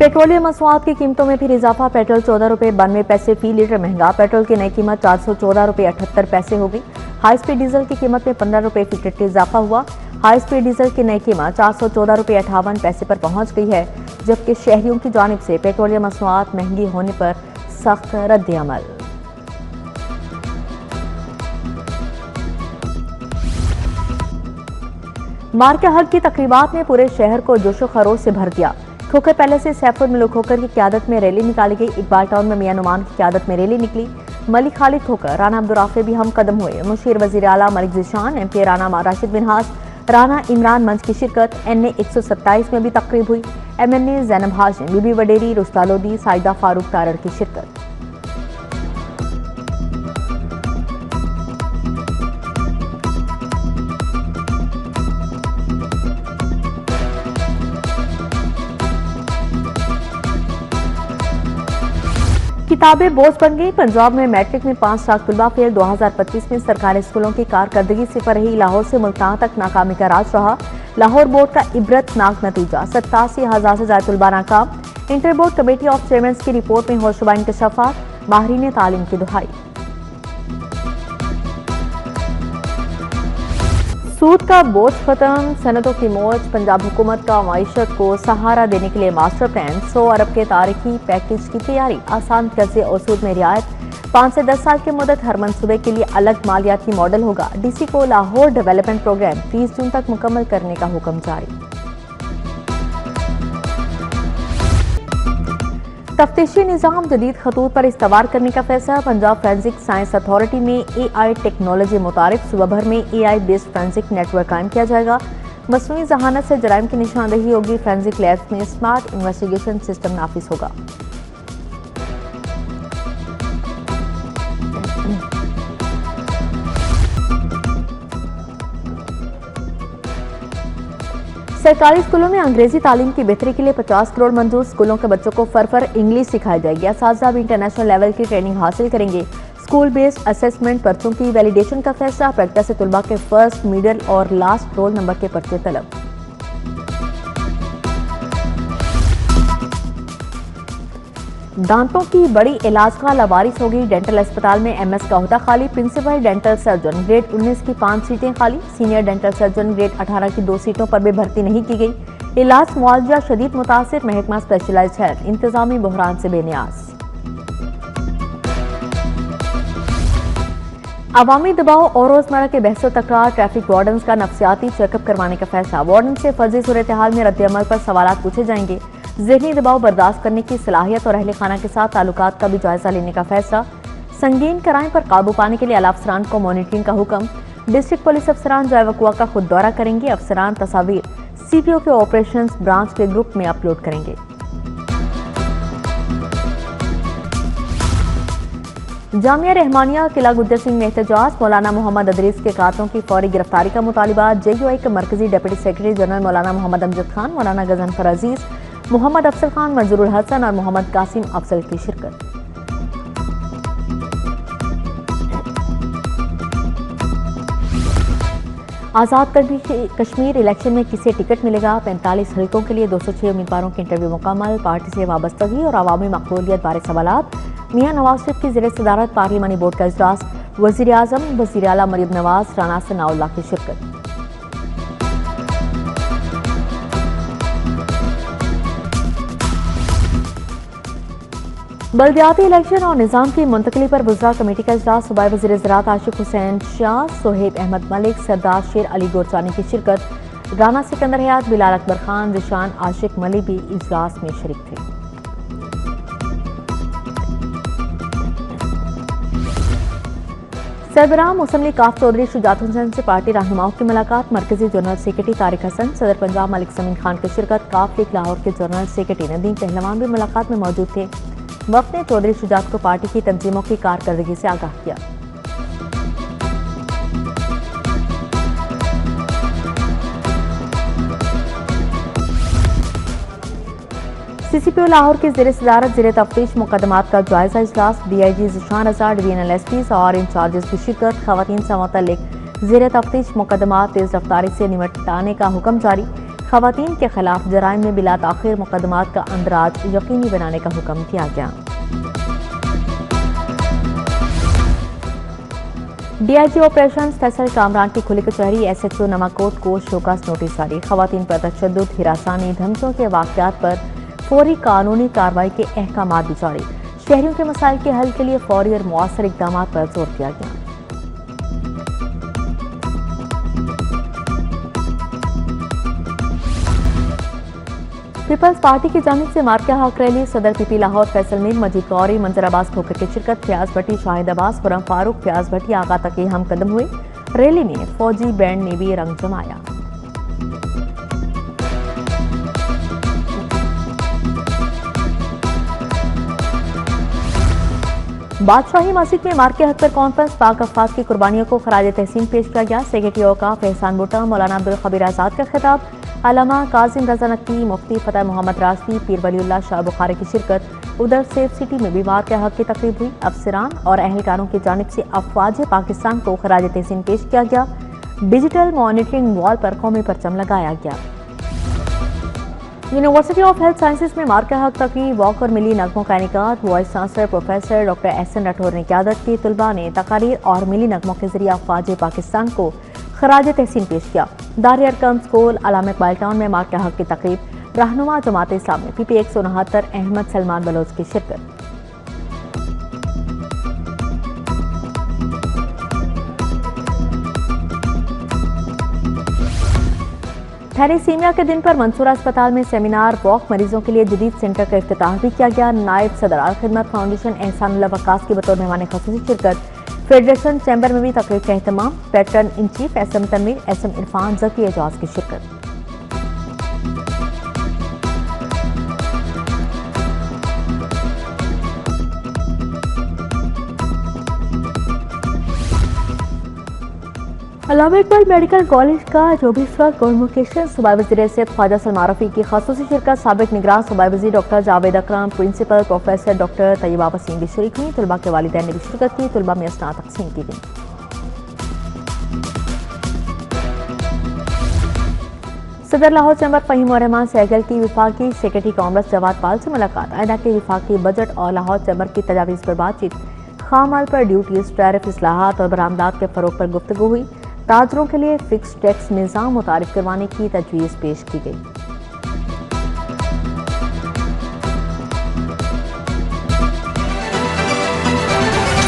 Petroleum मसनूआत की कीमतों में फिर इजाफा। पेट्रोल 14 रुपये 92 पैसे फी लीटर महंगा। पेट्रोल की नई कीमत 414 रुपये 78 पैसे हो गई। हाई स्पीड डीजल की कीमत में 15 रुपये फी लीटर इजाफा हुआ। हाई स्पीड डीजल की नई कीमत 414 रुपये 58 पैसे पर पहुंच गई है, जबकि शहरियों की जानिब से पेट्रोलियम मसनूआत महंगी होने पर सख्त रद्द-ए-अमल। मार्के हक की तकरीबात ने पूरे शहर को जोशो खरोश से भर दिया। खोखर पहले से सैफुल मलिक खोखर की क़यादत में रैली निकाली गई। इकबाल टाउन में मियां नुमान की क़यादत में रैली निकली। मलिक खालिद खोखर, राना अब्दुर्राफे भी हम कदम हुए। मुशीर वज़ीर आला मलिक ज़ीशान, MP राना राशिद मिन्हास, राना इमरान मंच की शिरकत। NA 127 में भी तकरीब हुई। MNA ज़ैनब हाशिम, बीबी वडेरी, रुस्ता लोधी, साइदा फारूक तारड़ की शिरकत। किताबें बोझ बन गई। पंजाब में मैट्रिक में 5 लाख तलबा फेल। 2025 में सरकारी स्कूलों की कारकर्दगी सिफर रही। लाहौर से मुल्तान तक नाकामी का राज रहा। लाहौर बोर्ड का इबरतनाक नतीजा, 87,000 से ज्यादा तलबा नाकाम। Inter board committee of chairman की रिपोर्ट में होशरुबा इंकशाफात, माहिरीन तालीम की दुहाई। सूद का बोझ खत्म, सनतों की मौज। पंजाब हुकूमत का मईशत को सहारा देने के लिए मास्टर प्लान। 100 अरब के तारीखी पैकेज की तैयारी। आसान कर्जे और सूद में रियायत। 5 से 10 साल की मुद्दत। हर मनसूबे के लिए अलग मालियाती मॉडल होगा। DC को लाहौर डेवलपमेंट प्रोग्राम 30 जून तक मुकम्मल करने का हुक्म जारी। तफ्तीशी निज़ाम जदीद खतूत पर इस्तवार करने का फैसला। पंजाब फोरेंसिक साइंस अथॉरिटी में AI टेक्नोलॉजी मुतारिफ सूबा भर में AI बेस्ड फोरेंसिक नेटवर्क कायम किया जाएगा। मसनूई जहानत से जराइम की निशानदेही होगी। फोरेंसिक लैब्स में स्मार्ट इन्वेस्टिगेशन सिस्टम नाफिज होगा। सरकारी स्कूलों में अंग्रेजी तालीम की बेहतरी के लिए 50 करोड़ मंजूर। स्कूलों के बच्चों को फर इंग्लिश सिखाई जाएगी। असातिज़ा भी इंटरनेशनल लेवल की ट्रेनिंग हासिल करेंगे। स्कूल बेस्ड असेसमेंट पर्चों की वैलिडेशन का फैसला। प्रैक्टिस से तुलबा के फर्स्ट, मिडिल और लास्ट रोल नंबर के पर्चे तलब। दांतों की बड़ी इलाज का लवारिस होगी। डेंटल अस्पताल में MS का ओहदा खाली। प्रिंसिपल डेंटल सर्जन ग्रेड 19 की 5 सीटें खाली। सीनियर डेंटल सर्जन ग्रेड 18 की 2 सीटों पर भी भर्ती नहीं की गई। इलाज मुआवजा शदीद मुतासिर। महकमा स्पेशलाइज्ड हेल्थ इंतजामी बहरान से बेनियाज। अवामी दबाव और रोजमर्रा के बहसो तकरार। ट्रैफिक वार्डन का नफ्सियाती चेकअप करवाने का फैसला। वार्डन से फर्जी सूरत हाल में रद्द-ए-अमल पर सवालात पूछे जाएंगे। ज़हनी दबाव बर्दाश्त करने की सलाहियत और अहले खाना के साथ ताल्लुकात का भी जायजा लेने का फैसला। संगीन क्राइम पर काबू पाने के लिए आला अफसरान को मॉनिटरिंग का हुक्म। डिस्ट्रिक्ट पुलिस अफसरान जाए वकुआ का खुद दौरा करेंगे। अफसरान तस्वीर CPO के ऑपरेशंस ब्रांच के ग्रुप में अपलोड करेंगे। जामिया रहमानिया किला गुज्जर सिंह में एहतजाज। मौलाना मोहम्मद अदरीस के कातलों की फौरी गिरफ्तारी का मुतालिबा। JUI के मरकजी डिप्टी सेक्रेटरी जनरल मौलाना मोहम्मद अमजद खान, मौलाना गजनफर अजीज, मोहम्मद अफसल खान, मंजूरुल हसन और मोहम्मद कासिम अफसल की शिरकत। आज़ाद कश्मीर इलेक्शन में किसे टिकट मिलेगा। 45 हल्कों के लिए 206 उम्मीदवारों के इंटरव्यू मुकम्मल। पार्टी से वाबस्तगी और अवामी मकबूलियत बारे सवालात। मियां नवाज शरीफ की ज़ेर सदारत पार्लिमानी बोर्ड का इजलास। वज़ीर आज़म, वज़ीर आला मरीम नवाज, राना सनाउल्लाह की शिरकत। बल्दियाती इलेक्शन और निज़ाम की मुंतकली पर वज़रा कमेटी का इजलास। सूबाई वज़ीर ज़राअत आशिक हुसैन शाह, सोहेब अहमद मलिक, सरदार शेर अली गोरचानी की शिरकत। राना सिकंदर हयात, बिलाल अकबर खान, ज़िशान आशिक मलिक भी इजलास में शरीक थे। सरबराह मुसम्मली काफ चौधरी शुजात हुसैन से पार्टी रहनुमाओं की मुलाकात। मरकजी जनरल सेक्रेटरी तारिक हसन, सदर पंजाब मलिक समीन खान की शिरकत। काफ लीग लाहौर के जनरल सेक्रेटरी नदीम पहलवान भी मुलाकात में मौजूद थे। वक्त ने चौधरी शुजात को पार्टी की तंजीमों की कारकर्दगी से आगाह किया। CCPO लाहौर की ज़ेर सदारत ज़ेर तफ्तीश मुकदमात का जायजा इजलास। DIG ज़िशान रज़ा, डिवीजनल SPs और इंचार्जेस की शिरकत। खवातीन से मुतल्लिक ज़ेर तफ्तीश मुकदमात तेज रफ्तारी से निपटाने का हुक्म जारी। खवातीन के खिलाफ जराइम में बिला ताखिर मुकदमात का अंदराज यकीनी बनाने का हुक्म दिया गया। डीआईजी ऑपरेशन फैसल कामरान की खुली कचहरी एसएचओ नमाकोट को शोकास नोटिस जारी। खवातीन पर तशद्दुद, हिरासानी, धमकियों के वाकयात पर फौरी कानूनी कार्रवाई के अहकामात भी जारी। शहरियों के मसाइल के हल के लिए फौरी और मुअस्सर इकदाम पर जोर दिया गया। पीपल्स पार्टी की जानिब से मार्के हक रैली सदर पीपी लाहौर, फैसल मीर, मजीद कौरी, मंजर अब्बास ठोकर की शिरकत, फयाज भट्टी, शाहिद अब्बास, खुरम फारूक, फयाज भट्टी आगा तक के हम कदम हुए। रैली में फौजी बैंड ने भी रंग जमाया। बादशाही मस्जिद में मार्के हक पर कॉन्फ्रेंस, पाक अफवाज की कुर्बानियों को खराज तहसीन पेश किया गया। सेक्रेटरी औकाफ एहसान भुट्टा, मौलाना अब्दुल खबीर आजाद का खिताब, अल्लामा कासिम रजा नकवी, मुफ्ती फतेह मोहम्मद राशदी, पीर वलीउल्लाह शाह बुखारी की शिरकत। उधर सेफ सिटी में भी मार्के हक की तकरीब हुई। अफसरान और अहलकारों की जानिब से अफवाज पाकिस्तान को खराज तहसीन पेश किया गया। डिजिटल मॉनिटरिंग वॉल पर कौमी परचम लगाया गया। यूनिवर्सिटी ऑफ हेल्थ साइंसेज में मार्के हक तकरीब, वॉक और मिली नगमों का इनेकाद। Vice chancellor professor doctor Ehsan Rathore ने क़यादत की। तलबा ने तकारीर और मिली नगमों के जरिए अफवाज पाकिस्तान को खराज तहसीन पेश किया। दार Arkham school Allama Iqbal town में मार्के हक की तकरीब, रहनुमा जमात इस्लामी पीपी 169 अहमद सलमान बलोच की शिरकत। थैलेसीमिया के दिन पर मंसूरा अस्पताल में सेमिनार, वॉक मरीजों के लिए जदीद सेंटर का इफ्तिताह भी किया गया। नायब सदर आल खिदमत फाउंडेशन एहसानुल्लाह वक्कास की बतौर मेहमान ख़ुसूसी शिरकत। फेडरेशन चैम्बर में भी तकरीब का एहतमाम। Patron in chief SM Tanveer, SM Irfan, Zaki Ejaz की शिरकत। अल्लामा इकबाल मेडिकल कॉलेज का 24वां कॉन्वोकेशन सूबाई वज़ीर सेहत ख्वाजा सलमान रफ़ी की ख़ासूसी शिरकत। साबिक निगरान सूबाई वज़ीर doctor Javed Akram, principal professor doctor Tayyaba Waseem भी शरीक हुई। तलबा के वालिदैन ने भी शिरकत की। तलबा में असनाद तकसीम की गई। सदर लाहौर चैम्बर फ़हीम और रहमान सहगल की विफाकी सेक्रेटरी कांग्रेस जवाद पाल से मुलाकात। आइंदा के विफाकी बजट और लाहौर चैम्बर की तजावीज़ पर बातचीत। खाम माल पर ड्यूटीज, टैरिफ इस्लाहात और बरामदात के फरोग पर गुफ्तगू हुई। ताजरों के लिए फिक्स टैक्स निज़ाम मुतारिफ करवाने की तजवीज़ पेश की गई।